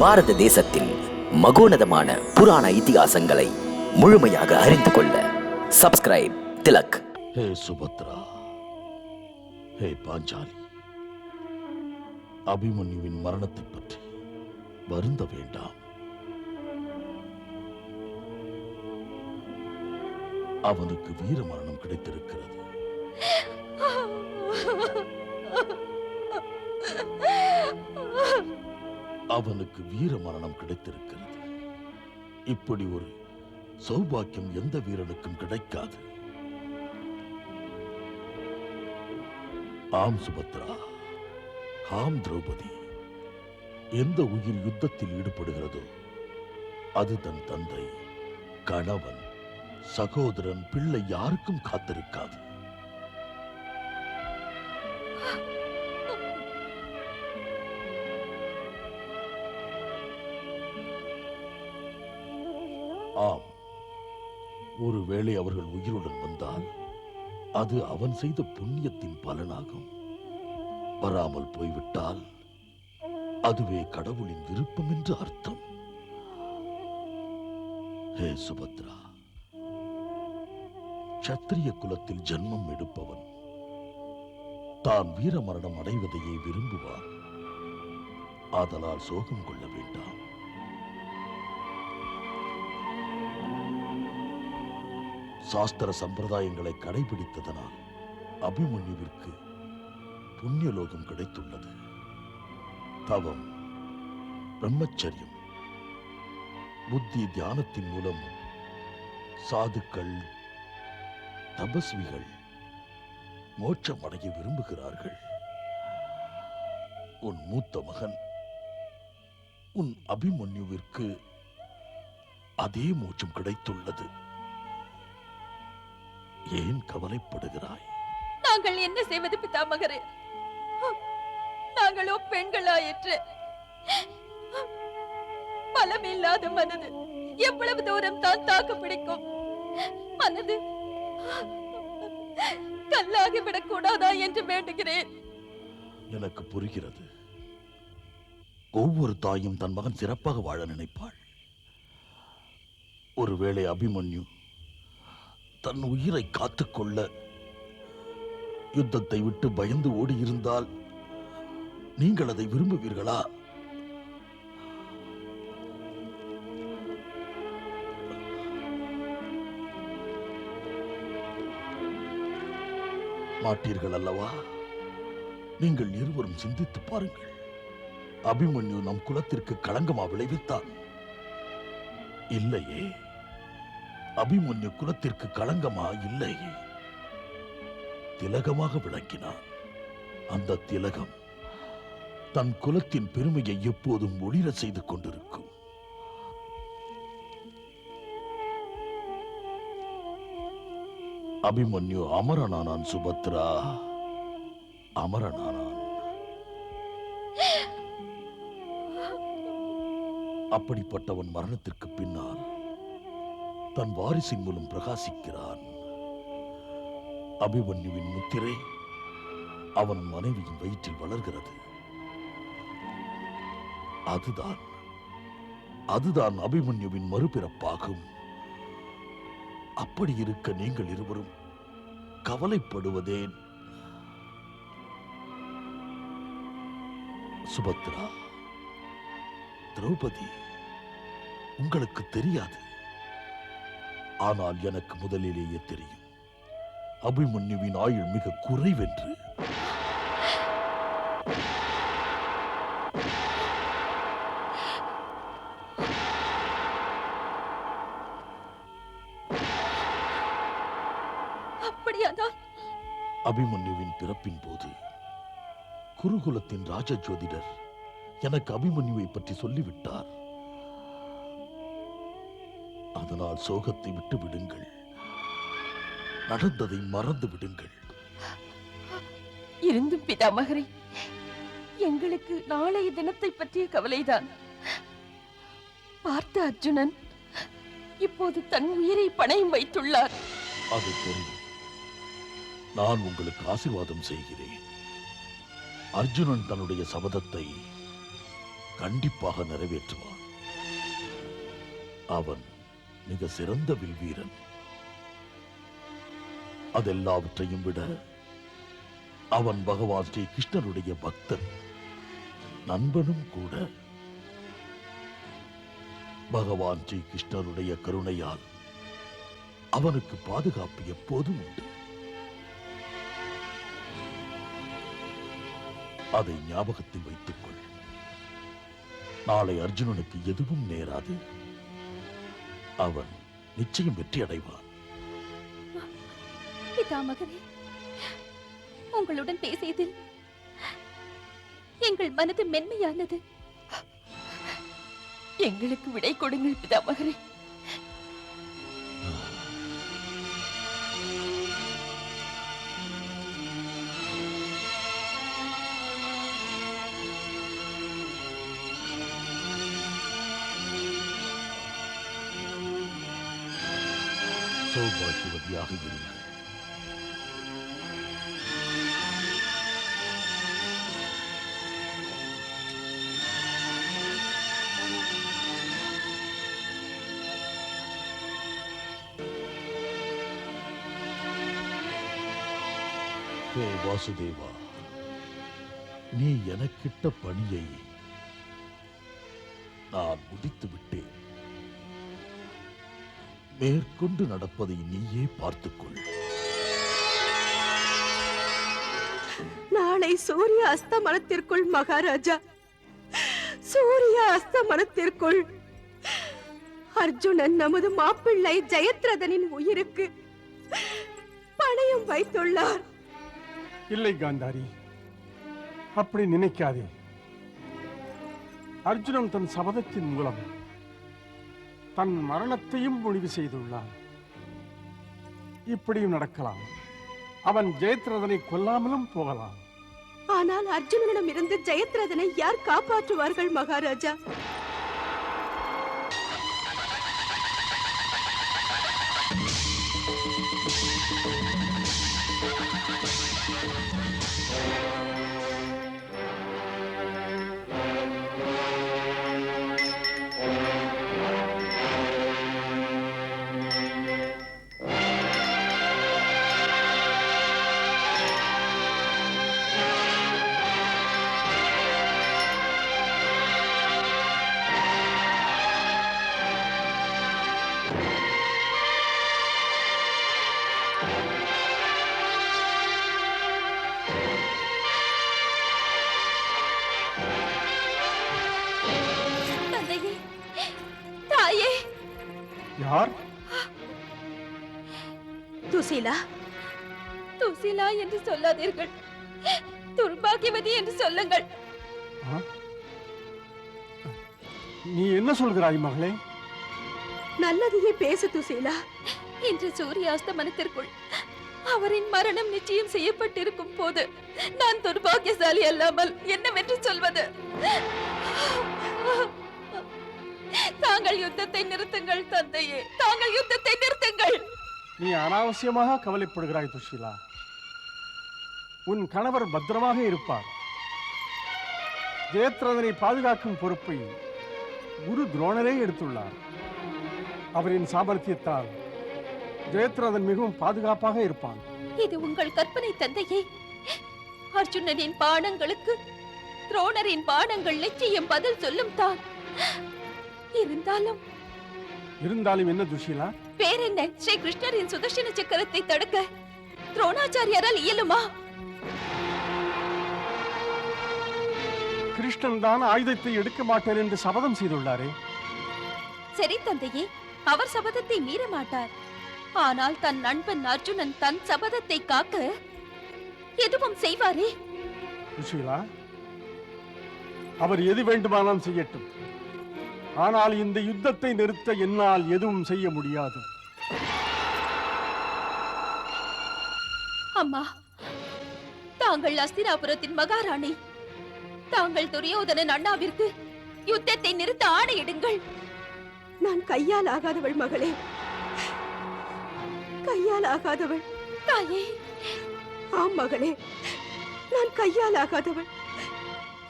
பாரத தேசத்தின் மகோனதமான புராண இதிகாசங்களை முழுமையாக அறிந்து கொள்ள சப்ஸ்கிரைப் திலக். ஹே சுபத்ரா, ஹே பாஞ்சாலி, அபிமன்யுவின் மரணத்தை பற்றி வருந்த வேண்டாம். அவனுக்கு வீர மரணம் கிடைத்திருக்கிறது. அவனுக்கு வீர மரணம் கிடைத்திருக்கிறது. இப்படி ஒரு சௌபாக்கியம் எந்த வீரனுக்கும் கிடைக்காது. ஆம் சுபத்ரா, ஆம் திரௌபதி, எந்த உயிர் யுத்தத்தில் ஈடுபடுகிறதோ அது தன் தந்தை, கணவன், சகோதரன், பிள்ளை யாருக்கும் காத்திருக்காது. ஆம், ஒருவேளை அவர்கள் உயிருடன் வந்தால் அது அவன் செய்த புண்ணியத்தின் பலனாகும். வராமல் போய்விட்டால் அதுவே கடவுளின் விருப்பம் என்று அர்த்தம். ஹே சுபத்ரா, சத்திரிய குலத்தில் ஜன்மம் எடுப்பவன் தான் வீர மரணம் அடைவதையே விரும்புவான். ஆதலால் சோகம் கொள்ள வேண்டாம். சாஸ்திர சம்பிரதாயங்களை கடைபிடித்ததனால் அபிமன்யுவிற்கு புண்ணியலோகம் கிடைத்துள்ளது. தவம், பிரம்மச்சரியம், புத்தி தியானத்தின் மூலம் சாதுக்கள், தபஸ்விகள் மோட்சம் அடைய விரும்புகிறார்கள். உன் மூத்த மகன் உன் அபிமன்யுவிற்கு அதே மோட்சம் கிடைத்துள்ளது. ஏன் கவலைப்படுகிறாய்? நாங்கள் என்ன செய்வது பிதாமகரே? நாங்களோ பெண்களாயிற்று. பலமில்லாத மனது எவ்வளவு தூரம் தான் தாக்கு பிடிக்கும்? மனது கல்லாகி விடக்கூடாதா என்று வேண்டுகிறேன். எனக்கு புரிகிறது. ஒவ்வொரு தாயும் தன் மகன் சிறப்பாக வாழ நினைப்பாள். ஒருவேளை அபிமன்யு தன் உயிரை காத்துக்கொள்ள யுத்தத்தை விட்டு பயந்து ஓடியிருந்தால் நீங்கள் அதை விரும்புவீர்களா? மாட்டீர்கள் அல்லவா? நீங்கள் இருவரும் சிந்தித்து பாருங்கள். அபிமன்யு நம் குலத்திற்கு களங்கமா விளைவித்தான்? இல்லையே. அபிமன்யு குலத்திற்கு களங்கமா? இல்லையே. திலகமாக விளங்கினான். அந்த திலகம் தன் குலத்தின் பெருமையை எப்போதும் ஒளிர செய்து கொண்டிருக்கும். அபிமன்யு அமரனானான் சுபத்ரா, அமரனானான். அப்படிப்பட்டவன் மரணத்திற்கு பின்னால் தன் வாரிசின் மூலம் பிரகாசிக்கிறான். அபிமன்யுவின் முத்திரை அவன் மனைவியின் வயிற்றில் வளர்கிறது. அதுதான் அபிமன்யுவின் மறுபிறப்பாகும். அப்படி இருக்க நீங்கள் இருவரும் கவலைப்படுவதேன்? சுபத்ரா, திரௌபதி, உங்களுக்கு தெரியாது. ஆனால் எனக்கு முதலிலேயே தெரியும். அபிமன்யுவின் ஆயுள் மிக குறைவென்று. அப்படியானால் அபிமன்யுவின் பிறப்பின் போது குருகுலத்தின் ராஜ ஜோதிடர் எனக்கு அபிமன்யுவை பற்றி சொல்லிவிட்டார். அதனால் சோகத்தை விட்டு விடுங்கள். நடந்ததை மறந்து விடுங்கள். இருந்தும் பிதாமகரே, எங்களுக்கு நாளைய தினத்தை பற்றிய கவலைதான். பார்த்த அர்ஜுனன் இப்போது தன் உயிரை பணயம் வைத்துள்ளார். அது தெரியும். நான் உங்களுக்கு ஆசீர்வாதம் செய்கிறேன். அர்ஜுனன் தன்னுடைய சபதத்தை கண்டிப்பாக நிறைவேற்றுவான். அவன் மிக சிறந்த வில்வீரன். அதெல்லாவற்றையும் விட அவன் பகவான் ஸ்ரீ கிருஷ்ணருடைய பக்தன், நண்பனும் கூட. பகவான் ஸ்ரீ கிருஷ்ணருடைய கருணையால் அவனுக்கு பாதுகாப்பு எப்போதும் உண்டு. அதை ஞாபகத்தில் வைத்துக் கொள். நாளை அர்ஜுனனுக்கு எதுவும் நேராது. அவன் நிச்சயம் வெற்றி அடைவான். பிதாமகரே, உங்களுடன் பேசியதில் எங்கள் மனது மென்மையானது. எங்களுக்கு விடை கொடுங்கள் பிதாமகரே. சௌபாகியவதியாக இருங்கள். ஹே வாசுதேவா, நீ எனக்கிட்ட பணியை நான் முடித்து விட்டேன். மேற்கொண்டு நடப்பதை நீயே பார்த்துக்கொள். நாளை சூரிய அஸ்தமனத்திற்குள் மகாராஜா, சூரிய அஸ்தமனத்திற்குள் அர்ஜுனன் நமது மாப்பிள்ளை ஜெயத்ரதனின் உயிருக்கு பணயம் வைத்துள்ளார். இல்லை காந்தாரி, அப்படி நினைக்காதே. அர்ஜுனன் தன் சபதத்தின் மூலம் தன் மரணத்தையும் முடிவு செய்துள்ளான். இப்படியும் நடக்கலாம். அவன் ஜெயத்ரதனை கொல்லாமலும் போகலாம். ஆனால் அர்ஜுனனிடம் இருந்து ஜெயத்ரதனை யார் காப்பாற்றுவார்கள் மகாராஜா? யார்? துசீலா. துசீலா என்று சொல்லாதீர்கள், துர்பாகியவதி என்று சொல்லுங்கள். நீ என்ன சொல்கிறாய் மகளே? நல்லதையே பேசு துசீலா. இன்று சூரியாஸ்தமனத்திற்குள் அவரின் மரணம் நிச்சயம் செய்யப்பட்டிருக்கும் போது நான் துர்பாகியசாலி அல்லாமல் என்னவென்று சொல்வது? தாங்கள் யுத்தத்தை நிறுத்துங்கள் தந்தையே, தாங்கள் யுத்தத்தை நிறுத்துங்கள். நீ அனாவசியமாக கவலைப்படுகிறாய் துஷீலா. உன் கணவர் பத்திரமாக இருப்பார். ஜெயத்ரதனை பாதுகாக்கும் பொறுப்பை குரு துரோணரே எடுத்துள்ளார். அவரின் சாமர்த்தியத்தால் ஜெயத்ரதன் மிகவும் பாதுகாப்பாக இருப்பான். இது உங்கள் கற்பனை தந்தையே. அர்ஜுனனின் பானங்களுக்கு துரோணரின் பானங்கள் நிச்சயம் பதில் சொல்லும் தான். இருந்தாலும் என்ன துஷீலா? வேறென்ன? ஸ்ரீ கிருஷ்ணரின் சுதர்சன சக்கரத்தை தடுக்க துரோணாச்சாரியாரால் இயலுமா? கிருஷ்ணன் தான் ஆயுதத்தை எடுக்க மாட்டேன் என்று சபதம் செய்துள்ளாரே. சரி தந்தையே, அவர் சபதத்தை மீற மாட்டார். ஆனால் தன் நண்பன் அர்ஜுனன் தன் சபதத்தை காக்க எதுவும் செய்வாரே. துஷீலா, அவர் எது வேண்டுமானாலும் செய்யட்டும். ஆனால் இந்த யுத்தத்தை நிறுத்த என்னால் எதுவும் செய்ய முடியாது. அம்மா, தாங்கள் அஸ்தினாபுரத்தின் மகாராணி. தாங்கள் துரியோதனன் அண்ணாவிற்கு யுத்தத்தை நிறுத்த ஆணையிடுங்கள். நான் கையால் ஆகாதவள் மகளே, கையால் ஆகாதவள். தாயே. ஆம் மகளே, நான் கையால் ஆகாதவள்.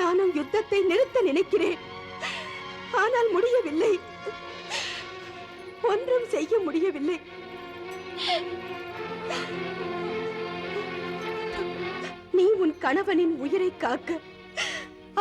நானும் யுத்தத்தை நிறுத்த நினைக்கிறேன். ஆனால் முடியவில்லை. ஒன்றும் செய்ய முடியவில்லை. நீ உன் கணவனின் உயிரை காக்க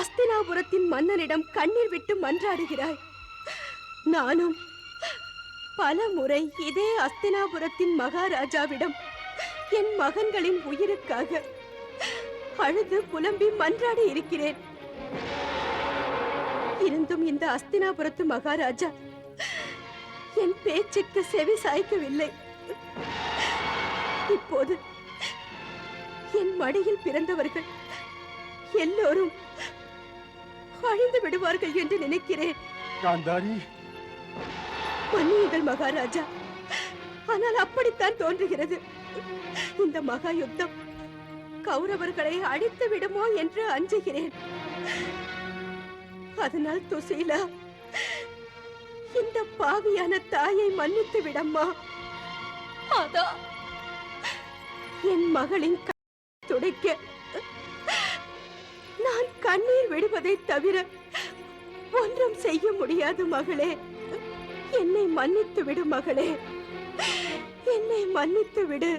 அஸ்தினாபுரத்தின் மன்னனிடம் கண்ணீர் விட்டு மன்றாடுகிறாய். நானும் பல முறை இதே அஸ்தினாபுரத்தின் மகாராஜாவிடம் என் மகன்களின் உயிருக்காக அழுது புலம்பி மன்றாடி இருக்கிறேன். இருந்தும் இந்த அஸ்தினாபுரத்து மகாராஜா என் பேச்சுக்கு செவி சாய்க்கவில்லை. இப்போது என் மடியில் பிறந்தவர்கள் எல்லோரும் அழிந்து விடுவார்கள் என்று நினைக்கிறேன். காந்தாரி, மன்னியுங்கள் மகாராஜா, ஆனால் அப்படித்தான் தோன்றுகிறது. இந்த மகா யுத்தம் கௌரவர்களை அழித்து விடுமோ என்று அஞ்சுகிறேன். அதனால் துசீலா, இந்த பாவியான தாயை மன்னித்து விடம்மா. மாதா, என் மகளின் துடைக்க நான் கண்ணீர் விடுவதை தவிர ஒன்றும் செய்ய முடியாது மகளே. என்னை மன்னித்து விடு மகளே, என்னை மன்னித்து விடு.